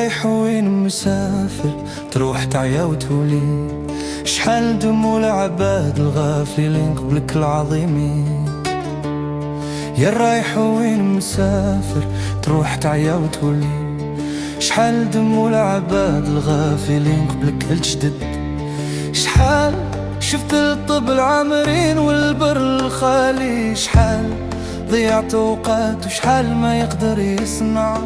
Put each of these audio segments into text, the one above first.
رايح وين مسافر؟ تروح تعيا وتولي. شحال دمو العباد الغافلين قبلك العظيمين. يا رايح وين مسافر؟ تروح تعيا وتولي. شحال دمو العباد الغافلين قبلك الجدد. شحال شفت الطب العامرين والبر الخالي. شحال ضيعت اوقات وشحال ما يقدر يسمع.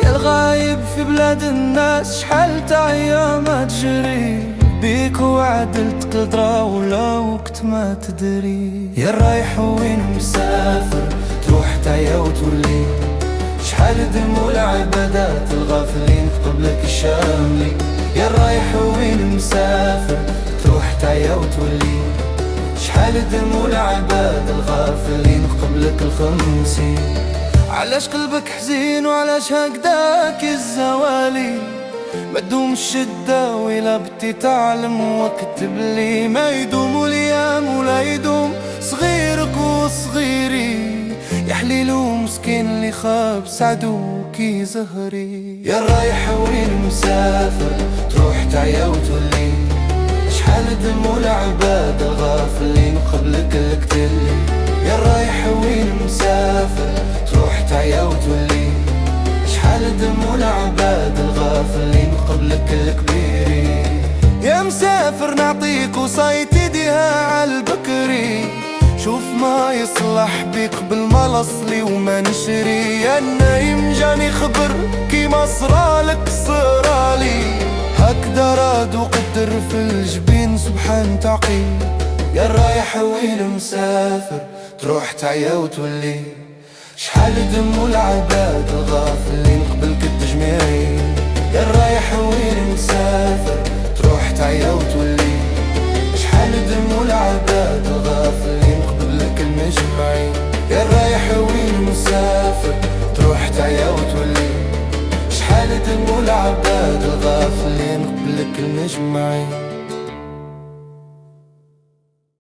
يا الغايب في بلاد الناس شحال تاع ايام تجري. بيك وعدلت قدرة ولا وقت ما تدري. يا رايح وين مسافر؟ تروح تعيا وتولي. شحال دمو العبادات الغافلين قبلك الشاملي. يا رايح وين مسافر؟ تروح تعيا وتولي. شحال دمو العباد الغافلين قبلك الخمسين. علاش قلبك حزين وعلاش هكداك الزوالي؟ ما تدوم الشدة وإلا بدي تعلم واكتب لي. ما يدوم الأيام ولا يدوم صغيرك وصغيري. يا حليل ومسكين اللي خاب سعدو كي زهري. يا رايح وين مسافر؟ تروح تعيا وتولي. شحال دمو العباد الغافلين قبلك الكتلي. يا رايح وين مسافر؟ تروح تعيا وتولي. شحال دمو العباد الغافلين قبلك الكبيرين. يا مسافر نعطيك وصايت ايديها عالبكري. شوف ما يصلح بيك قبل ما نصلي وما نشري. يا النايم جاني خبر كيما صرالك صرالي. هكدا راد وقدر في الجبين سبحان تعقي. يا رايح وين مسافر؟ تروح تعيا وتولي. شحال دمو العباد الغافلين قبلك التجميعين. يا رايح وين مسافر؟ تروح تعيا وتولي. شحال دمو العباد الغافلين قبلك المجمعين. يا رايح وين مسافر؟ تروح تعيا وتولي. شحال دمو العباد الغافلين قبلك المجمعين.